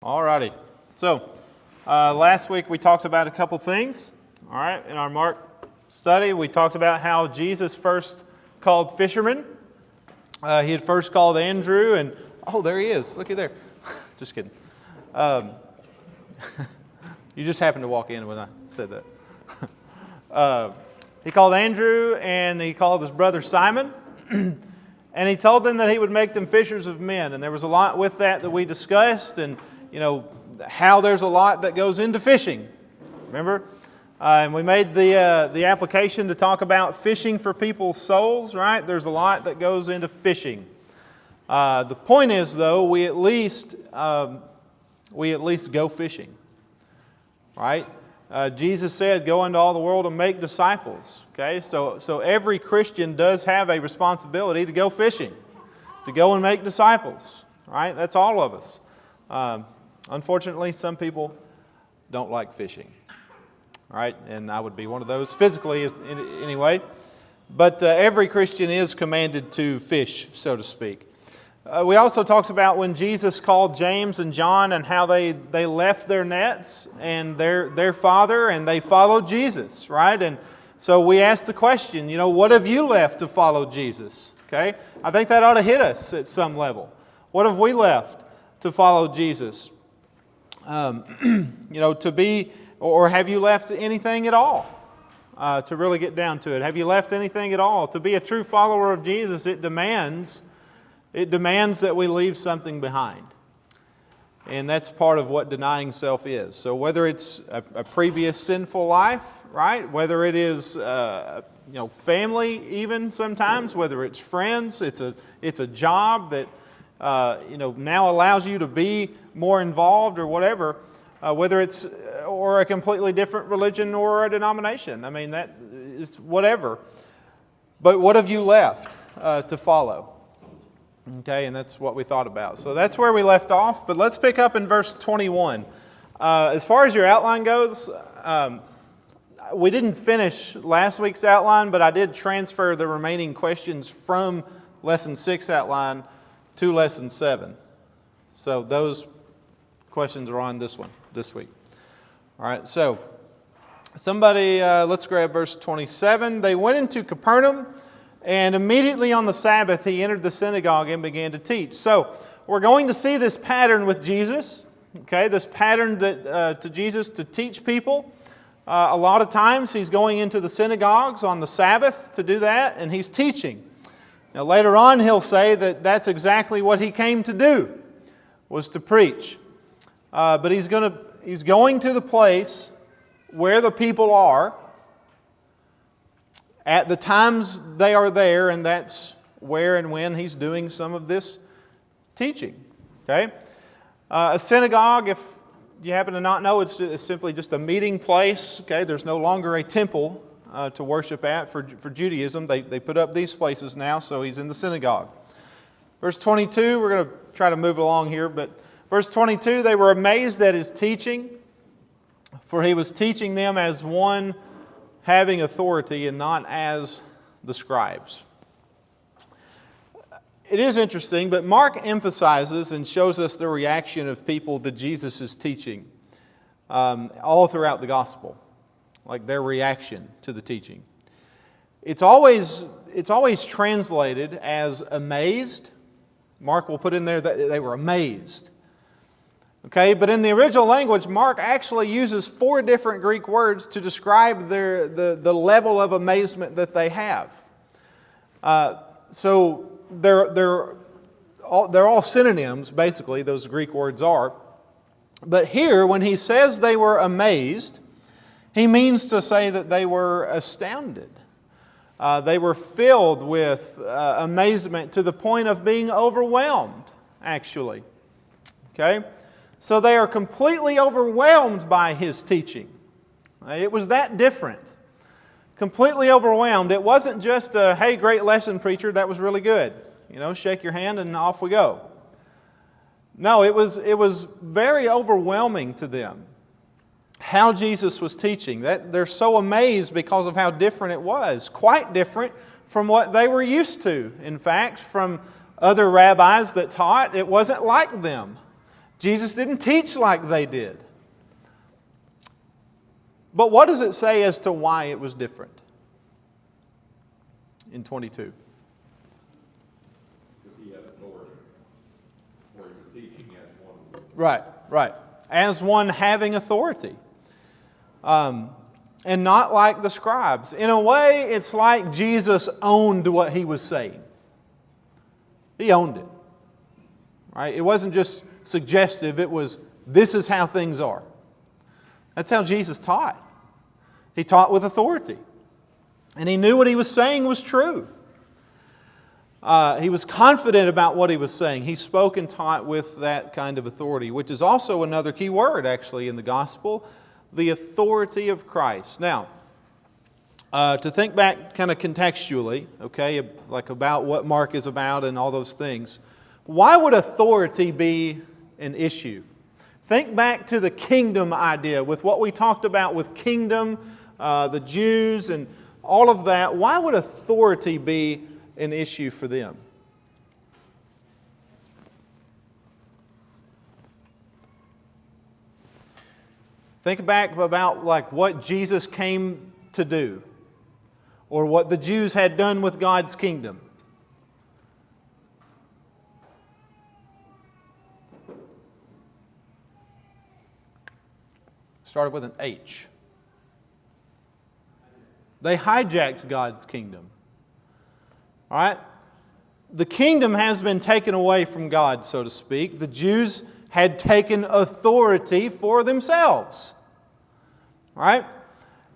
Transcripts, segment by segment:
Alrighty. So, last week we talked about a couple things. All right, in our Mark study, we talked about how Jesus first called fishermen. He had first called Andrew, and there he is. Looky there. Just kidding. You just happened to walk in when I said that. He called Andrew, and he called his brother Simon. And he told them that he would make them fishers of men. And there was a lot with that we discussed, and how there's a lot that goes into fishing. Remember? And we made the application to talk about fishing for people's souls, right? There's a lot that goes into fishing. The point is, though, we at least go fishing, right? Jesus said, "Go into all the world and make disciples." Okay, so every Christian does have a responsibility to go fishing, to go and make disciples, right? That's all of us. Unfortunately, some people don't like fishing, right? And I would be one of those physically anyway. But every Christian is commanded to fish, so to speak. We also talked about when Jesus called James and John and how they left their nets and their father and they followed Jesus, right? And so we asked the question, what have you left to follow Jesus? Okay, I think that ought to hit us at some level. What have we left to follow Jesus? To be, or have you left anything at all? To really get down to it, have you left anything at all? To be a true follower of Jesus, it demands that we leave something behind. And that's part of what denying self is. So whether it's a previous sinful life, right? Whether it is family even sometimes, whether it's friends, it's a job that now allows you to be more involved or whatever, whether it's or a completely different religion or a denomination. I mean, that is whatever. But what have you left to follow? Okay, and that's what we thought about. So that's where we left off, but let's pick up in verse 21. As far as your outline goes, we didn't finish last week's outline, but I did transfer the remaining questions from Lesson 6 outline to Lesson 7. So those questions are on this week. All right, so somebody, let's grab verse 27. They went into Capernaum, and immediately on the Sabbath, he entered the synagogue and began to teach. So we're going to see this pattern with Jesus, okay? This pattern to Jesus to teach people. A lot of times he's going into the synagogues on the Sabbath to do that, and he's teaching. Now later on he'll say that that's exactly what he came to do, was to preach. But he's going to the place where the people are, at the times they are there, and that's where and when he's doing some of this teaching. Okay? A synagogue, if you happen to not know, it's simply just a meeting place. Okay? There's no longer a temple to worship at for Judaism. They put up these places now, so he's in the synagogue. Verse 22, we're going to try to move along here, but verse 22, they were amazed at his teaching, for he was teaching them as one having authority and not as the scribes. It is interesting, but Mark emphasizes and shows us the reaction of people to Jesus' teaching all throughout the gospel, like their reaction to the teaching. It's always translated as amazed. Mark will put in there that they were amazed. Okay, but in the original language, Mark actually uses 4 different Greek words to describe the level of amazement that they have. So they're all synonyms, basically, those Greek words are. But here, when he says they were amazed, he means to say that they were astounded. They were filled with amazement to the point of being overwhelmed, actually. Okay? So they are completely overwhelmed by his teaching. It was that different. Completely overwhelmed. It wasn't just a, hey, great lesson, preacher, that was really good. Shake your hand and off we go. No, it was very overwhelming to them how Jesus was teaching. That they're so amazed because of how different it was. Quite different from what they were used to. In fact, from other rabbis that taught, it wasn't like them. Jesus didn't teach like they did. But what does it say as to why it was different in 22? Because he had authority, or he was teaching as one with authority. Right. As one having authority. And not like the scribes. In a way, it's like Jesus owned what he was saying. He owned it. Right? It wasn't just suggestive, it was, this is how things are. That's how Jesus taught. He taught with authority. And he knew what he was saying was true. He was confident about what he was saying. He spoke and taught with that kind of authority, which is also another key word, actually, in the gospel, the authority of Christ. Now, to think back kind of contextually, okay, like about what Mark is about and all those things, why would authority be an issue? Think back to the kingdom idea with what we talked about with kingdom, the Jews, and all of that. Why would authority be an issue for them? Think back about like what Jesus came to do, or what the Jews had done with God's kingdom. Started with an H. They hijacked God's kingdom. All right? The kingdom has been taken away from God, so to speak. The Jews had taken authority for themselves. All right?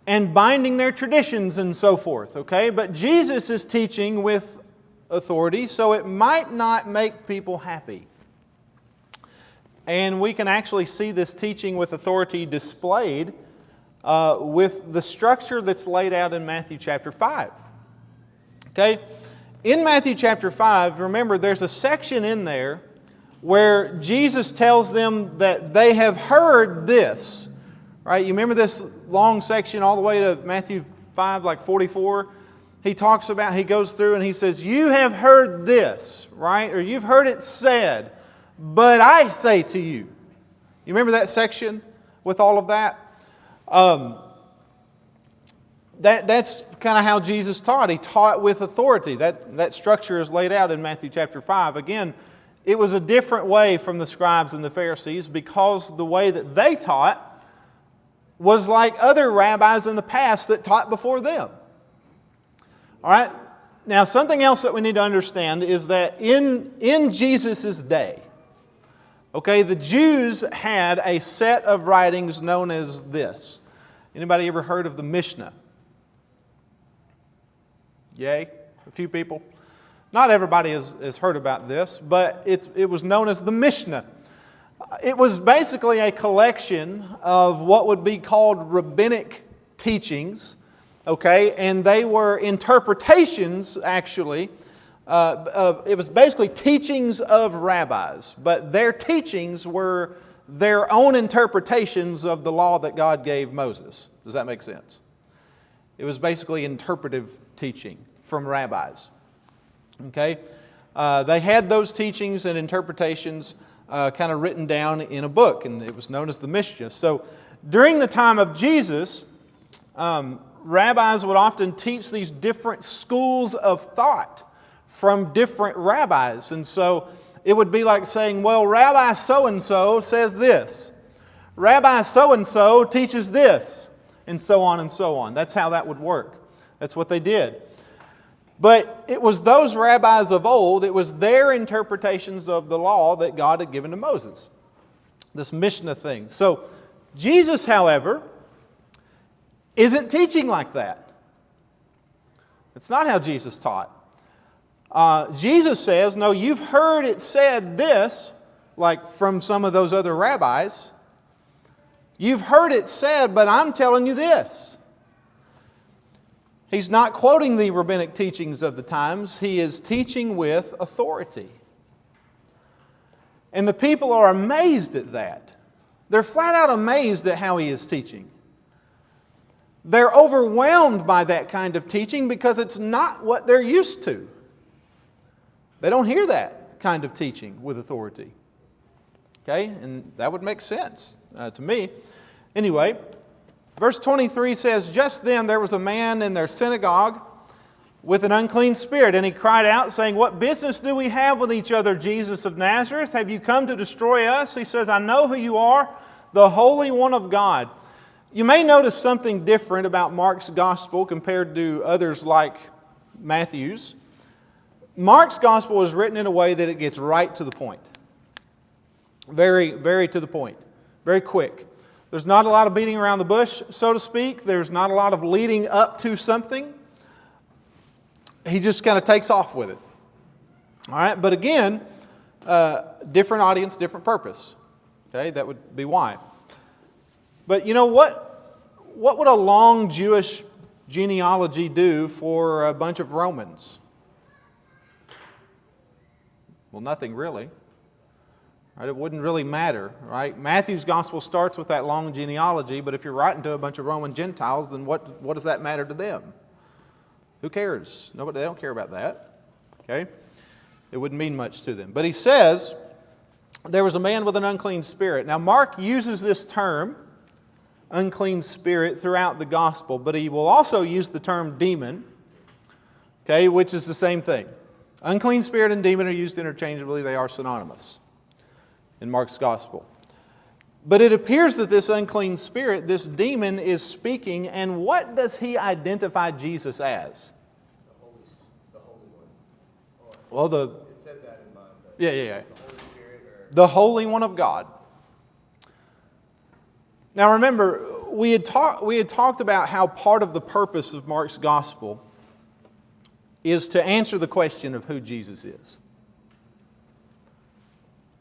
And binding their traditions and so forth. Okay? But Jesus is teaching with authority, so it might not make people happy. And we can actually see this teaching with authority displayed with the structure that's laid out in Matthew chapter 5. Okay? In Matthew chapter 5, remember, there's a section in there where Jesus tells them that they have heard this. Right? You remember this long section all the way to Matthew 5, like 44? He talks about, he goes through and he says, you have heard this, right? Or you've heard it said, but I say to you. You remember that section with all of that? That's kind of how Jesus taught. He taught with authority. That structure is laid out in Matthew chapter 5. Again, it was a different way from the scribes and the Pharisees because the way that they taught was like other rabbis in the past that taught before them. All right? Now, something else that we need to understand is that in Jesus' day, okay, the Jews had a set of writings known as this. Anybody ever heard of the Mishnah? Yay? A few people? Not everybody has heard about this, but it was known as the Mishnah. It was basically a collection of what would be called rabbinic teachings, okay, and they were interpretations, actually. It was basically teachings of rabbis, but their teachings were their own interpretations of the law that God gave Moses. Does that make sense? It was basically interpretive teaching from rabbis. Okay? They had those teachings and interpretations kind of written down in a book, and it was known as the Mishnah. So during the time of Jesus, rabbis would often teach these different schools of thought from different rabbis. And so it would be like saying, well, Rabbi so-and-so says this. Rabbi so-and-so teaches this. And so on and so on. That's how that would work. That's what they did. But it was those rabbis of old, it was their interpretations of the law that God had given to Moses. This Mishnah thing. So Jesus, however, isn't teaching like that. It's not how Jesus taught. Jesus says, no, you've heard it said this, like from some of those other rabbis. You've heard it said, but I'm telling you this. He's not quoting the rabbinic teachings of the times. He is teaching with authority. And the people are amazed at that. They're flat out amazed at how he is teaching. They're overwhelmed by that kind of teaching because it's not what they're used to. They don't hear that kind of teaching with authority. Okay, and that would make sense to me. Anyway, verse 23 says, "Just then there was a man in their synagogue with an unclean spirit, and he cried out, saying, 'What business do we have with each other, Jesus of Nazareth? Have you come to destroy us?' He says, 'I know who you are, the Holy One of God.'" You may notice something different about Mark's gospel compared to others like Matthew's. Mark's gospel is written in a way that it gets right to the point. Very, very to the point. Very quick. There's not a lot of beating around the bush, so to speak. There's not a lot of leading up to something. He just kind of takes off with it. All right, but again, different audience, different purpose. Okay, that would be why. But you know what? What would a long Jewish genealogy do for a bunch of Romans? Well, nothing really. Right? It wouldn't really matter, right? Matthew's gospel starts with that long genealogy, but if you're writing to a bunch of Roman Gentiles, then what does that matter to them? Who cares? Nobody, they don't care about that. Okay? It wouldn't mean much to them. But he says, there was a man with an unclean spirit. Now, Mark uses this term, unclean spirit, throughout the gospel, but he will also use the term demon, okay, which is the same thing. Unclean spirit and demon are used interchangeably. They are synonymous in Mark's gospel. But it appears that this unclean spirit, this demon, is speaking, and what does he identify Jesus as? The Holy One. Well, It says that in mine. Yeah. The Holy Spirit or... The Holy One of God. Now remember, we had talked about how part of the purpose of Mark's gospel is to answer the question of who Jesus is.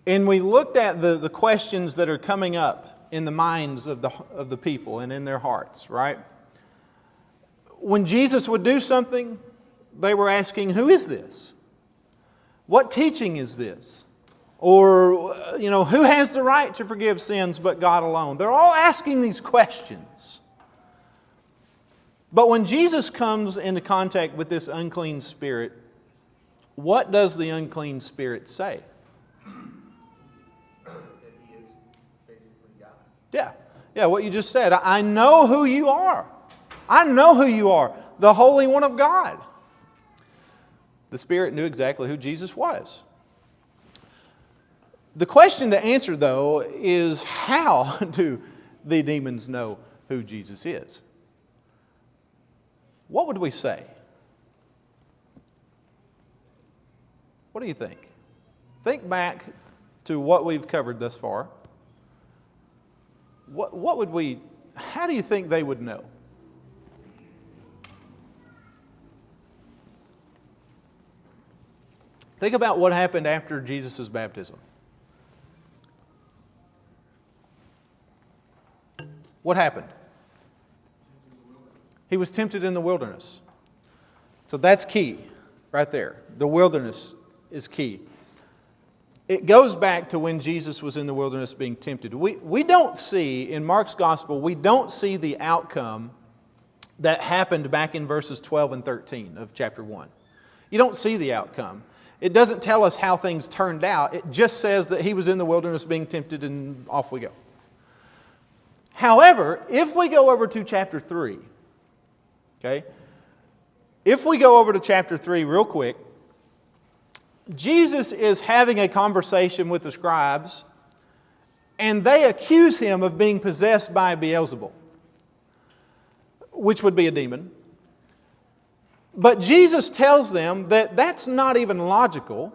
And we looked at the questions that are coming up in the minds of the people and in their hearts, right? When Jesus would do something, they were asking, who is this? What teaching is this? Or, who has the right to forgive sins but God alone? They're all asking these questions. But when Jesus comes into contact with this unclean spirit, what does the unclean spirit say? that he is basically God. Yeah, what you just said. I know who you are. I know who you are, the Holy One of God. The Spirit knew exactly who Jesus was. The question to answer, though, is how do the demons know who Jesus is? What would we say? What do you think? Think back to what we've covered thus far. How do you think they would know? Think about what happened after Jesus' baptism. What happened? He was tempted in the wilderness. So that's key right there. The wilderness is key. It goes back to when Jesus was in the wilderness being tempted. We don't see, in Mark's gospel, we don't see the outcome that happened back in verses 12 and 13 of chapter 1. You don't see the outcome. It doesn't tell us how things turned out. It just says that he was in the wilderness being tempted and off we go. However, if we go over to chapter 3, okay, if we go over to chapter 3 real quick, Jesus is having a conversation with the scribes, and they accuse him of being possessed by Beelzebul, which would be a demon. But Jesus tells them that that's not even logical,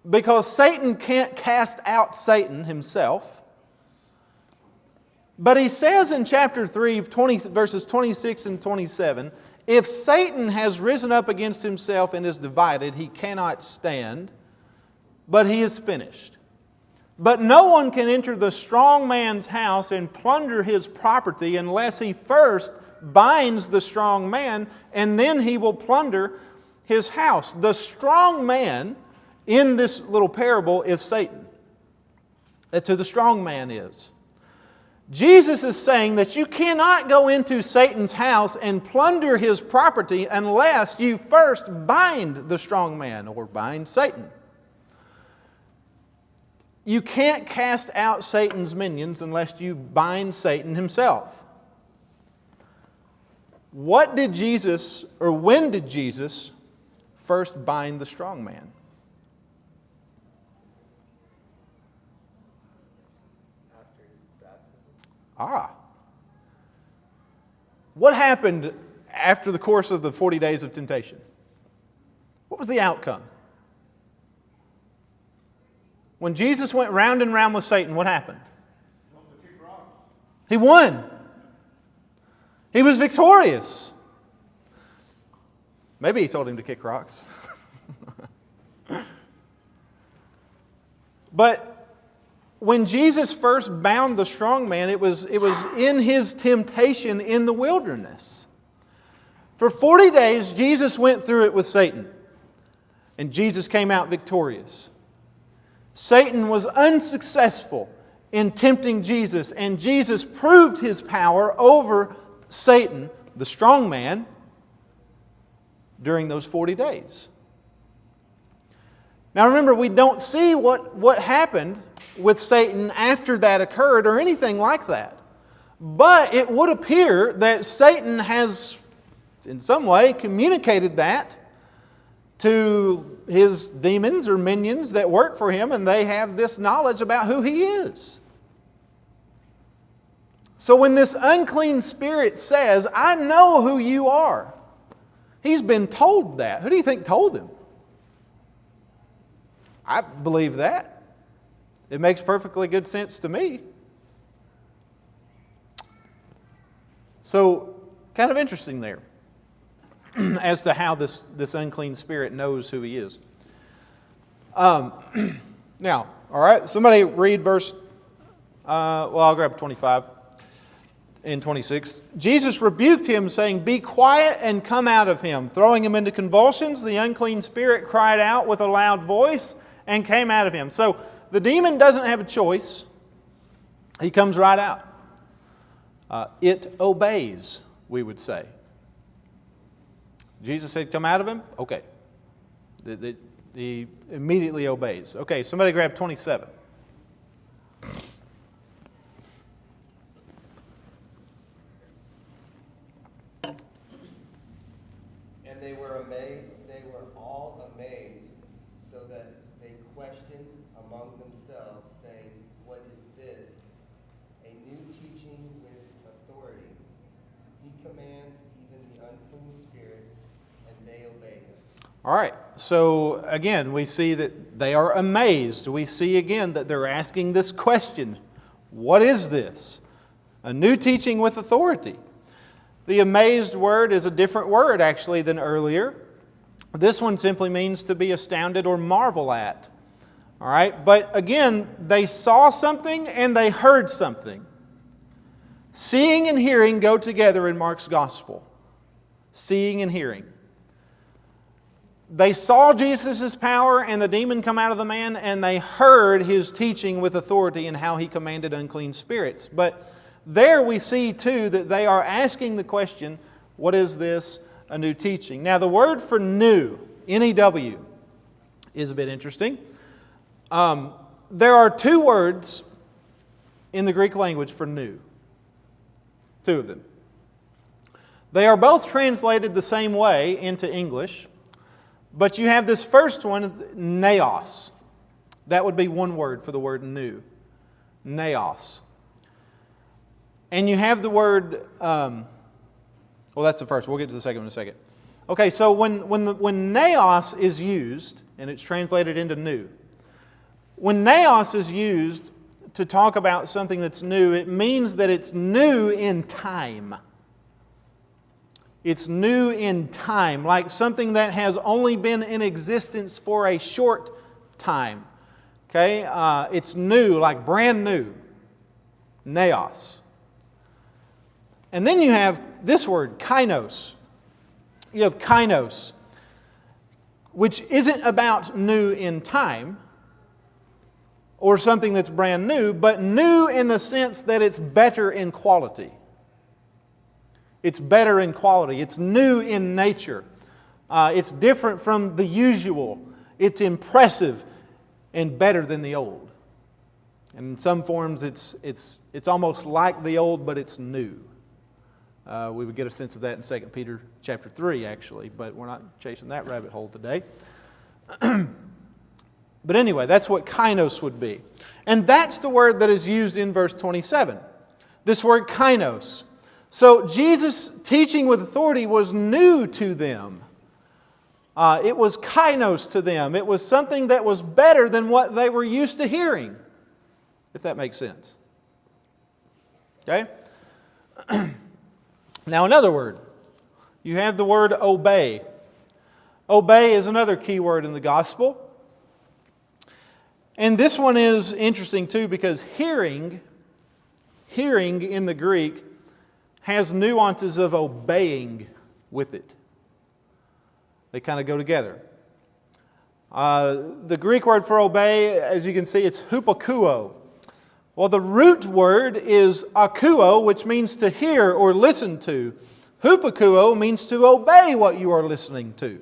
because Satan can't cast out Satan himself. But he says in chapter 3, verses 26 and 27, if Satan has risen up against himself and is divided, he cannot stand, but he is finished. But no one can enter the strong man's house and plunder his property unless he first binds the strong man, and then he will plunder his house. The strong man in this little parable is Satan. That's who the strong man is. Jesus is saying that you cannot go into Satan's house and plunder his property unless you first bind the strong man or bind Satan. You can't cast out Satan's minions unless you bind Satan himself. What did Jesus, or when did Jesus first bind the strong man? After baptism. Ah. What happened after the course of the 40 days of temptation? What was the outcome? When Jesus went round and round with Satan, what happened? He won. He was victorious. Maybe he told him to kick rocks. But when Jesus first bound the strong man, it was in his temptation in the wilderness. For 40 days, Jesus went through it with Satan. And Jesus came out victorious. Satan was unsuccessful in tempting Jesus, and Jesus proved his power over Satan, the strong man, during those 40 days. Now remember, we don't see what happened with Satan after that occurred or anything like that. But it would appear that Satan has, in some way, communicated that to his demons or minions that work for him, and they have this knowledge about who he is. So when this unclean spirit says, I know who you are, he's been told that. Who do you think told him? I believe that. It makes perfectly good sense to me. So, kind of interesting there as to how this unclean spirit knows who he is. Now, all right, somebody read verse, I'll grab 25 and 26. Jesus rebuked him, saying, Be quiet and come out of him. Throwing him into convulsions, the unclean spirit cried out with a loud voice and came out of him. So the demon doesn't have a choice. He comes right out. It obeys, we would say. Jesus said, come out of him? Okay. He immediately obeys. Okay, somebody grab 27. And they were amazed, they were all amazed, so that they questioned among themselves, saying, What is this? A new teaching with authority. He commands even the unclean spirits, and they obey him. All right, so again, we see that they are amazed. We see again that they're asking this question, what is this? A new teaching with authority. The amazed word is a different word actually than earlier. This one simply means to be astounded or marvel at. All right, but again, they saw something and they heard something. Seeing and hearing go together in Mark's gospel. Seeing and hearing. They saw Jesus' power and the demon come out of the man, and they heard his teaching with authority and how he commanded unclean spirits. But there we see too that they are asking the question, what is this? A new teaching. Now the word for new, N-E-W, is a bit interesting. There are two words in the Greek language for new. Two of them. They are both translated the same way into English. But you have this first one, neos. That would be one word for the word new. Neos. And you have the word, well, that's the first. We'll get to the second one in a second. Okay, so when neos is used, and it's translated into new, when neos is used to talk about something that's new, it means that it's new in time. It's new in time, like something that has only been in existence for a short time. Okay? It's new, like brand new. Neos. And then you have this word, kainos. You have kainos, which isn't about new in time or something that's brand new, but new in the sense that it's better in quality. It's better in quality. It's new in nature. It's different from the usual. It's impressive and better than the old. And in some forms, it's almost like the old, but it's new. We would get a sense of that in 2 Peter chapter 3, actually, but we're not chasing that rabbit hole today. But anyway, that's what kainos would be. And that's the word that is used in verse 27. This word kainos. So Jesus' teaching with authority was new to them. It was kainos to them. It was something that was better than what they were used to hearing, if that makes sense. Okay? Now another word. You have the word obey. Obey is another key word in the gospel. And this one is interesting too because hearing in the Greek has nuances of obeying with it. They kind of go together. The Greek word for obey, as you can see, it's hupakuo. Well, the root word is akuo, which means to hear or listen to. Hupakuo means to obey what you are listening to.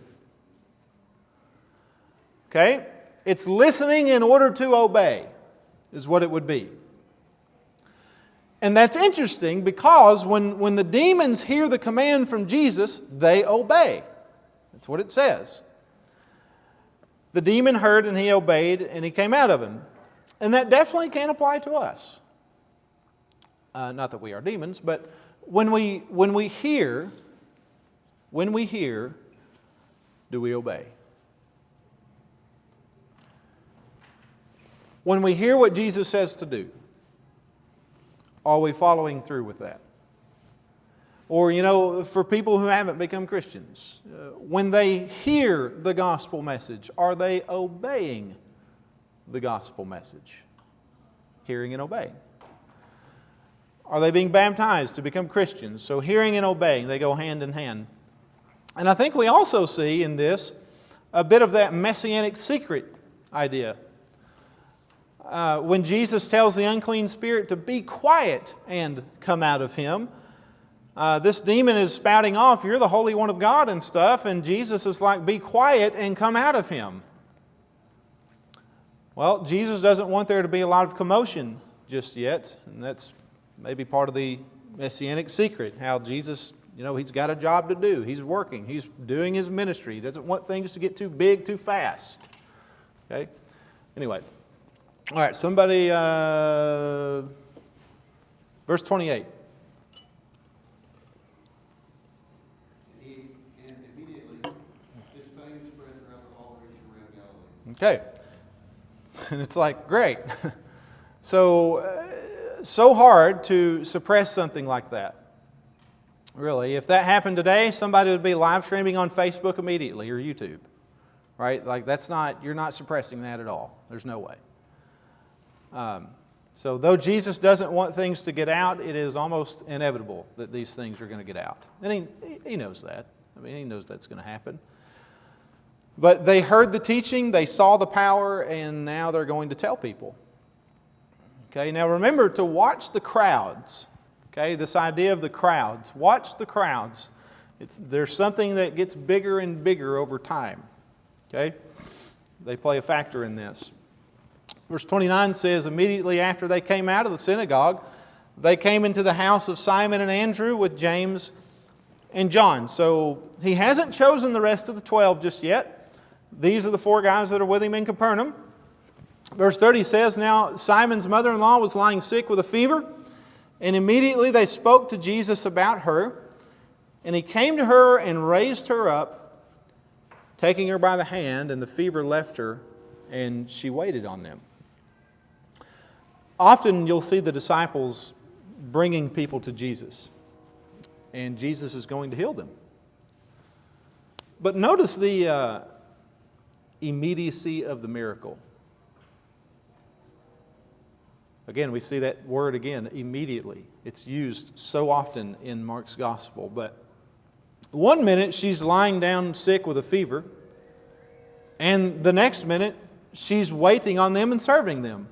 Okay? It's listening in order to obey, is what it would be. And that's interesting because when the demons hear the command from Jesus, they obey. That's what it says. The demon heard and he obeyed and he came out of him. And that definitely can apply to us. Not that we are demons, but when we hear, do we obey? When we hear what Jesus says to do, are we following through with that? Or, for people who haven't become Christians, when they hear the gospel message, are they obeying the gospel message? Hearing and obeying. Are they being baptized to become Christians? So hearing and obeying, they go hand in hand. And I think we also see in this a bit of that messianic secret idea. When Jesus tells the unclean spirit to be quiet and come out of him, this demon is spouting off, "You're the Holy One of God" and stuff, and Jesus is like, "Be quiet and come out of him." Well, Jesus doesn't want there to be a lot of commotion just yet, and that's maybe part of the messianic secret, how Jesus, He's got a job to do. He's working. He's doing His ministry. He doesn't want things to get too big too fast. Okay? Anyway. All right, somebody, verse 28. And immediately his fame spread throughout the whole region around Galilee. Okay. And it's like, great. So hard to suppress something like that. Really, if that happened today, somebody would be live streaming on Facebook immediately or YouTube. Right? Like you're not suppressing that at all. There's no way. So though Jesus doesn't want things to get out, it is almost inevitable that these things are going to get out. And he knows that. He knows that's going to happen. But they heard the teaching, they saw the power, and now they're going to tell people. Okay, now remember to watch the crowds. Okay, this idea of the crowds. Watch the crowds. There's something that gets bigger and bigger over time. Okay, they play a factor in this. Verse 29 says, immediately after they came out of the synagogue, they came into the house of Simon and Andrew with James and John. So he hasn't chosen the rest of the 12 just yet. These are the 4 guys that are with him in Capernaum. Verse 30 says, now Simon's mother-in-law was lying sick with a fever, and immediately they spoke to Jesus about her. And he came to her and raised her up, taking her by the hand, and the fever left her, and she waited on them. Often you'll see the disciples bringing people to Jesus, and Jesus is going to heal them. But notice the immediacy of the miracle. Again, we see that word again, immediately. It's used so often in Mark's gospel. But 1 minute she's lying down sick with a fever, and the next minute she's waiting on them and serving them.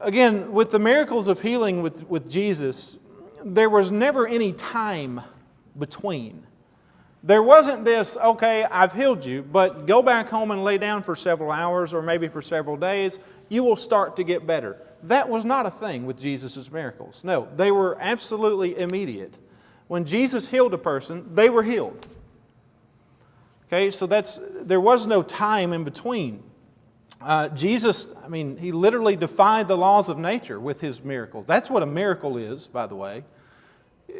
Again, with the miracles of healing with Jesus, there was never any time between. There wasn't this, okay, I've healed you, but go back home and lay down for several hours or maybe for several days. You will start to get better. That was not a thing with Jesus' miracles. No, they were absolutely immediate. When Jesus healed a person, they were healed. Okay, so there was no time in between. Jesus, he literally defied the laws of nature with His miracles. That's what a miracle is, by the way.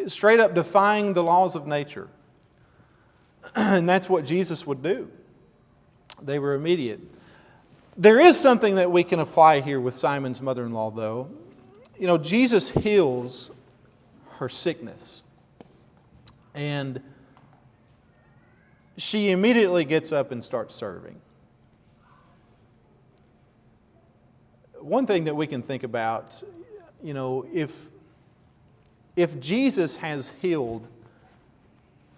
Straight up defying the laws of nature. And that's what Jesus would do. They were immediate. There is something that we can apply here with Simon's mother-in-law, though. Jesus heals her sickness. And she immediately gets up and starts serving. One thing that we can think about, if Jesus has healed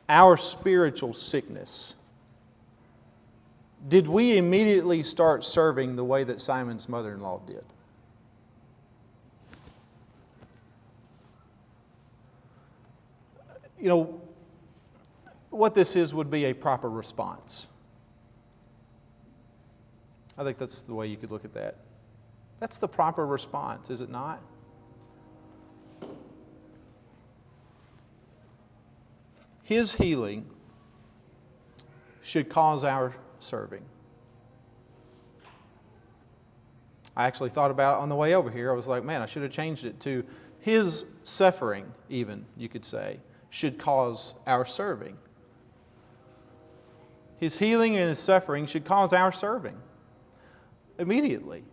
our spiritual sickness, did we immediately start serving the way that Simon's mother-in-law did? What this is would be a proper response. I think that's the way you could look at that. That's the proper response, is it not? His healing should cause our serving. I actually thought about it on the way over here. I was like, man, I should have changed it to His suffering, even, you could say, should cause our serving. His healing and His suffering should cause our serving. Immediately.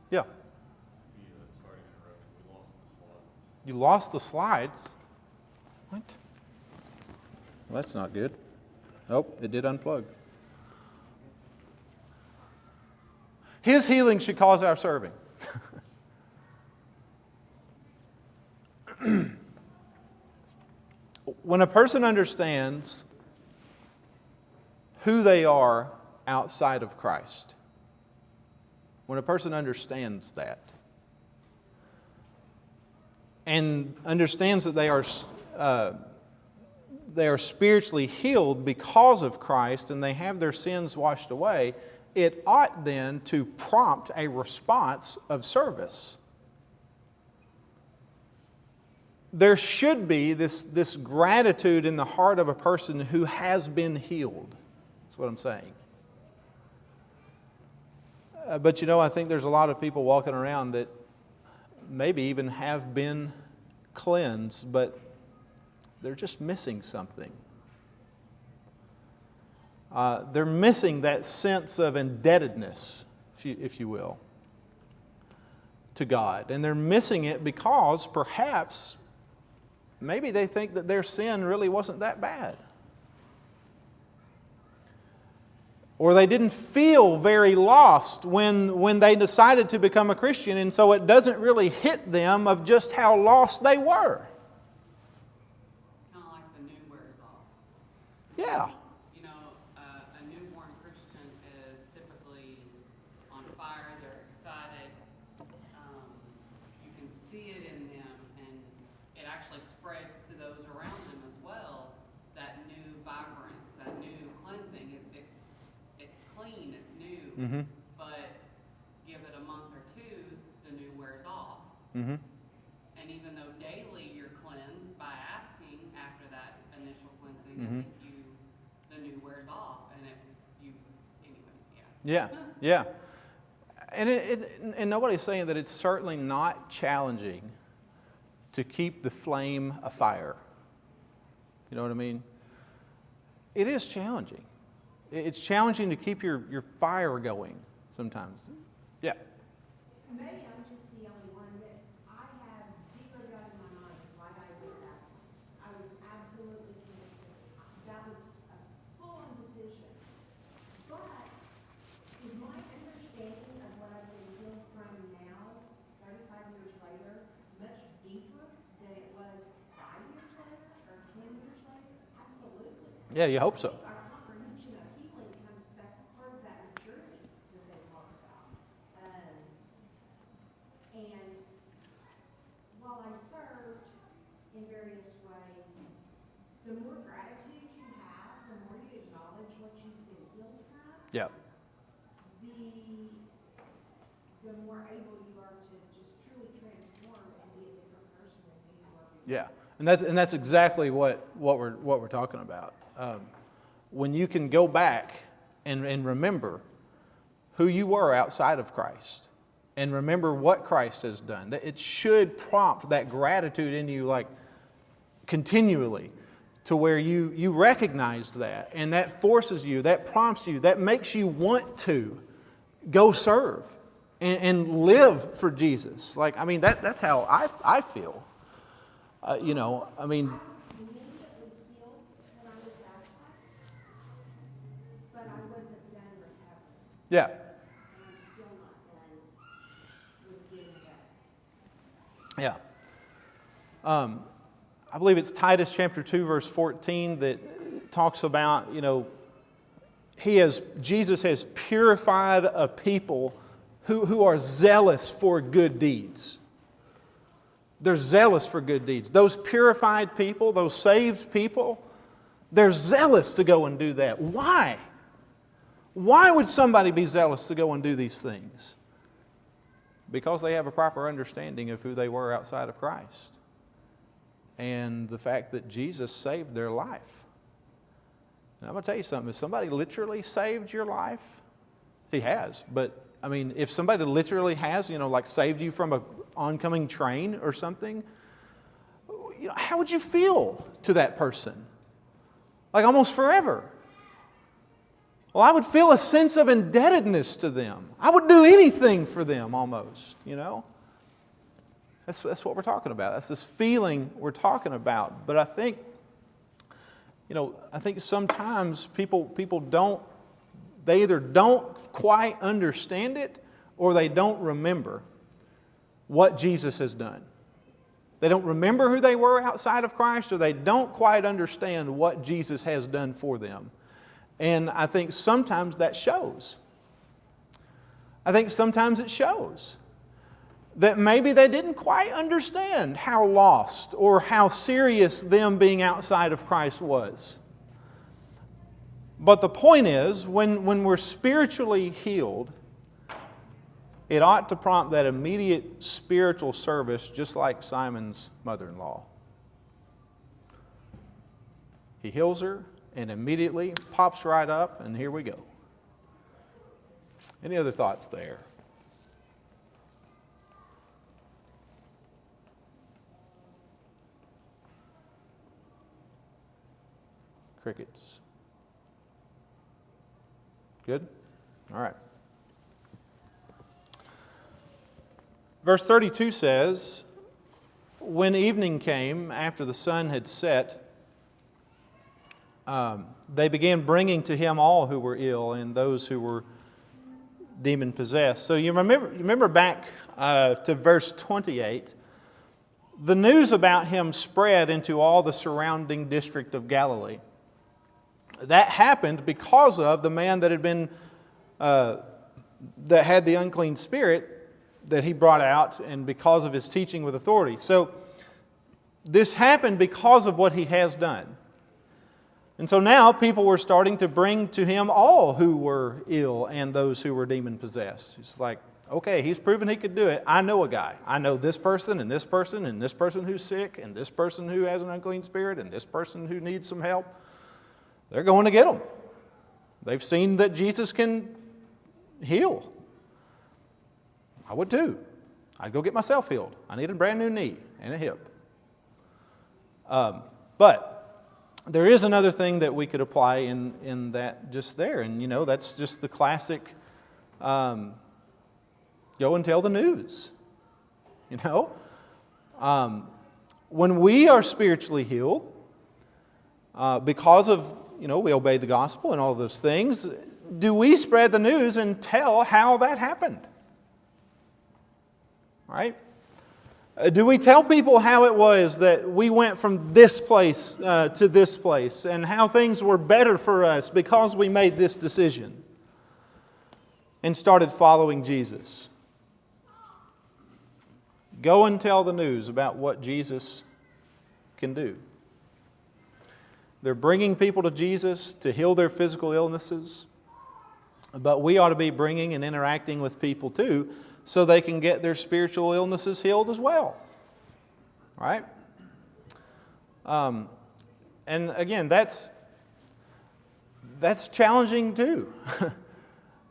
Yeah. Sorry to interrupt. We lost the slides. You lost the slides? What? Well, that's not good. Oh, it did unplug. His healing should cause our serving. When a person understands who they are outside of Christ, when a person understands that, and understands that they are spiritually healed because of Christ and they have their sins washed away, it ought then to prompt a response of service. There should be this gratitude in the heart of a person who has been healed. That's what I'm saying. But I think there's a lot of people walking around that maybe even have been cleansed, but they're just missing something. They're missing that sense of indebtedness, if you will, to God. And they're missing it because perhaps maybe they think that their sin really wasn't that bad. Or they didn't feel very lost when they decided to become a Christian, and so it doesn't really hit them of just how lost they were. Kind of like the new wears off. Yeah. A newborn Christian is typically on fire. They're excited. You can see it in them, and it actually spreads to those around them as well. That new vibrance, that new cleansing. It's clean. It's new. Mm-hmm. But give it a month or two, the new wears off. Mm-hmm. And even though daily you're cleansed by asking after that initial cleansing, Mm-hmm. the new wears off, and Yeah, yeah. And nobody's saying that it's certainly not challenging to keep the flame afire. You know what I mean? It is challenging. It's challenging to keep your fire going sometimes. Yeah. Maybe I'm just the only one that I have zero doubt in my mind why I did that. I was absolutely convicted. That was a full-on decision. But is my understanding of what I've been healed from now, 35 years later, much deeper than it was 5 years later or 10 years later? Absolutely. Yeah, you hope so. Our comprehension of healing comes, that's part of that maturity that they talk about. And while I served in various ways, the more gratitude you have, the acknowledge what you've been healed from, Yeah. the more able you are to just truly transform and be a different person than who you were before. Yeah, and that's exactly what we're talking about. When you can go back and remember who you were outside of Christ, and remember what Christ has done, that it should prompt that gratitude in you, like continually, to where you recognize that, and that forces you, that prompts you, that makes you want to go serve and live for Jesus. Like, I mean, that's how I feel. You know, I mean, I was immediately healed when I was baptized, but I wasn't done recovering, yeah, and I'm still not done with getting better. yeah. I believe it's Titus chapter 2, verse 14 that talks about, you know, Jesus has purified a people who are zealous for good deeds. They're zealous for good deeds. Those purified people, those saved people, they're zealous to go and do that. Why? Why would somebody be zealous to go and do these things? Because they have a proper understanding of who they were outside of Christ, and the fact that Jesus saved their life. And I'm going to tell you something. If somebody literally saved your life, He has. But, I mean, if somebody literally has, you know, like saved you from an oncoming train or something, you know, how would you feel to that person? Like almost forever. Well, I would feel a sense of indebtedness to them. I would do anything for them almost, you know. That's what we're talking about. That's this feeling we're talking about. But I think, you know, I think sometimes people don't, they either don't quite understand it or they don't remember what Jesus has done. They don't remember who they were outside of Christ, or they don't quite understand what Jesus has done for them. And I think sometimes that shows. I think sometimes it shows that maybe they didn't quite understand how lost or how serious them being outside of Christ was. But the point is, when we're spiritually healed, it ought to prompt that immediate spiritual service, just like Simon's mother-in-law. He heals her and immediately pops right up, and here we go. Any other thoughts there? Crickets. Good? All right. Verse 32 says, when evening came, after the sun had set, they began bringing to him all who were ill and those who were demon-possessed. So you remember back to verse 28, the news about him spread into all the surrounding district of Galilee. That happened because of the man that had been, that had the unclean spirit that he brought out, and because of his teaching with authority. So this happened because of what he has done. And so now people were starting to bring to him all who were ill and those who were demon-possessed. It's like, okay, he's proven he could do it. I know a guy. I know this person and this person and this person who's sick and this person who has an unclean spirit and this person who needs some help. They're going to get them. They've seen that Jesus can heal. I would too. I'd go get myself healed. I need a brand new knee and a hip. But there is another thing that we could apply in that just there. And, you know, that's just the classic go and tell the news. You know? When we are spiritually healed, because of, you know, we obey the gospel and all of those things, do we spread the news and tell how that happened? Right? Do we tell people how it was that we went from this place to this place and how things were better for us because we made this decision and started following Jesus? Go and tell the news about what Jesus can do. They're bringing people to Jesus to heal their physical illnesses. But we ought to be bringing and interacting with people too, so they can get their spiritual illnesses healed as well. Right? And again, that's challenging too.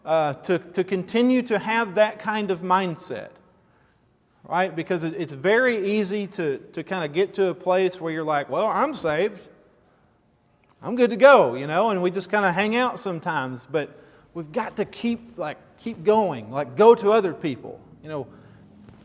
To continue to have that kind of mindset. Right? Because it's very easy to kind of get to a place where you're like, well, I'm saved. I'm good to go, and we just kind of hang out sometimes. But we've got to keep going, go to other people,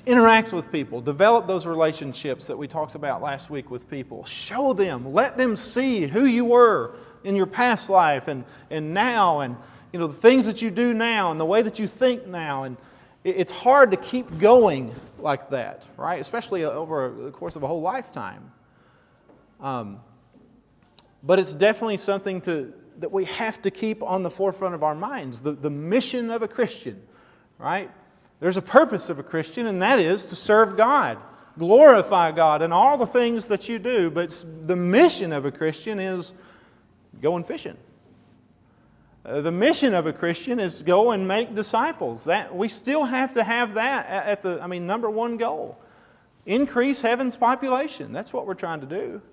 interact with people, develop those relationships that we talked about last week with people. Show them, let them see who you were in your past life and now, and the things that you do now and the way that you think now. And it's hard to keep going like that, right? Especially over the course of a whole lifetime. But it's definitely something that we have to keep on the forefront of our minds. The mission of a Christian, right? There's a purpose of a Christian, and that is to serve God, glorify God in all the things that you do. But the mission of a Christian is going fishing. The mission of a Christian is go and make disciples. That we still have to have that at the number one goal. Increase heaven's population. That's what we're trying to do.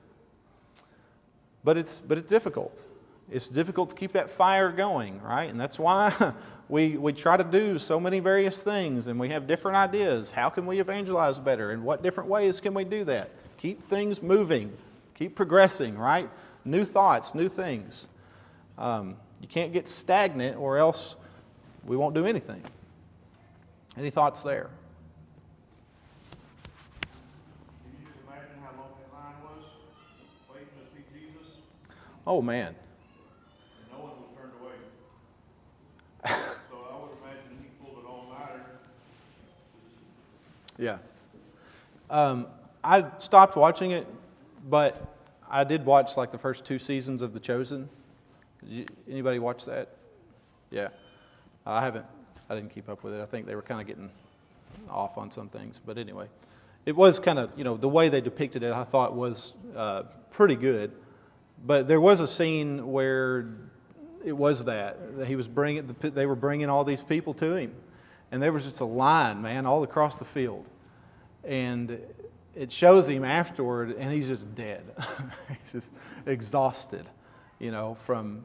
But it's difficult. It's difficult to keep that fire going, right? And that's why we try to do so many various things, and we have different ideas. How can we evangelize better? And what different ways can we do that? Keep things moving. Keep progressing, right? New thoughts, new things. You can't get stagnant, or else we won't do anything. Any thoughts there? Can you just imagine how long that line was, waiting to see Jesus, Oh, man. and no one was turned away? So I would imagine he pulled it all-nighter. Yeah. I stopped watching it, but I did watch the first 2 seasons of The Chosen. Anybody watch that? Yeah. I didn't keep up with it. I think they were kind of getting off on some things. But anyway, it was kind of, the way they depicted it, I thought was pretty good. But there was a scene where it was that he was they were bringing all these people to him. And there was just a line, man, all across the field. And it shows him afterward, and he's just dead. He's just exhausted, from,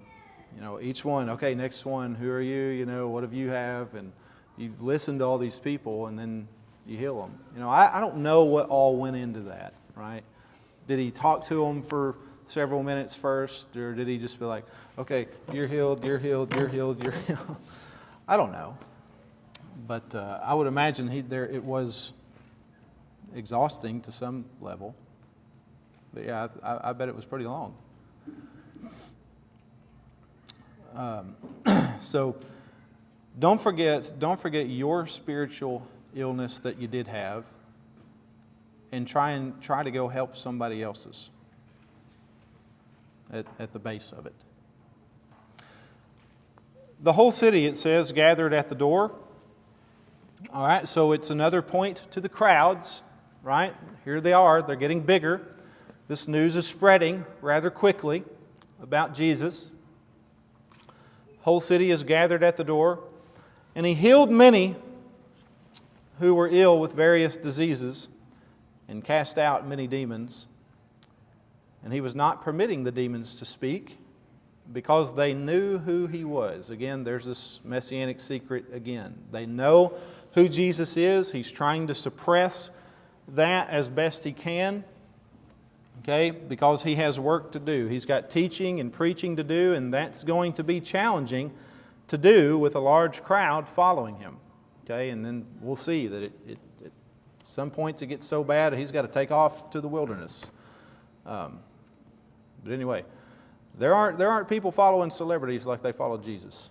each one. Okay, next one, who are you? What have you have? And you listen to all these people, and then you heal them. I don't know what all went into that, right? Did he talk to them for several minutes first, or did he just be like, okay, you're healed, you're healed, you're healed, you're healed? I don't know. But I would imagine it was exhausting to some level. But yeah, I bet it was pretty long. So don't forget your spiritual illness that you did have, and try to go help somebody else's at the base of it. The whole city, it says, gathered at the door. All right, so it's another point to the crowds, right? Here they are, they're getting bigger. This news is spreading rather quickly about Jesus. Whole city is gathered at the door, and he healed many who were ill with various diseases and cast out many demons. And he was not permitting the demons to speak because they knew who he was. Again, there's this messianic secret again. They know who Jesus is. He's trying to suppress that as best he can, okay, because he has work to do. He's got teaching and preaching to do, and that's going to be challenging to do with a large crowd following him, okay? And then we'll see that at some points it gets so bad he's got to take off to the wilderness. But anyway, there aren't people following celebrities like they followed Jesus.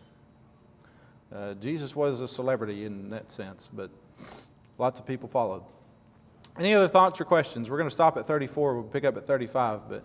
Jesus was a celebrity in that sense, but lots of people followed. Any other thoughts or questions? We're going to stop at 34. We'll pick up at 35, but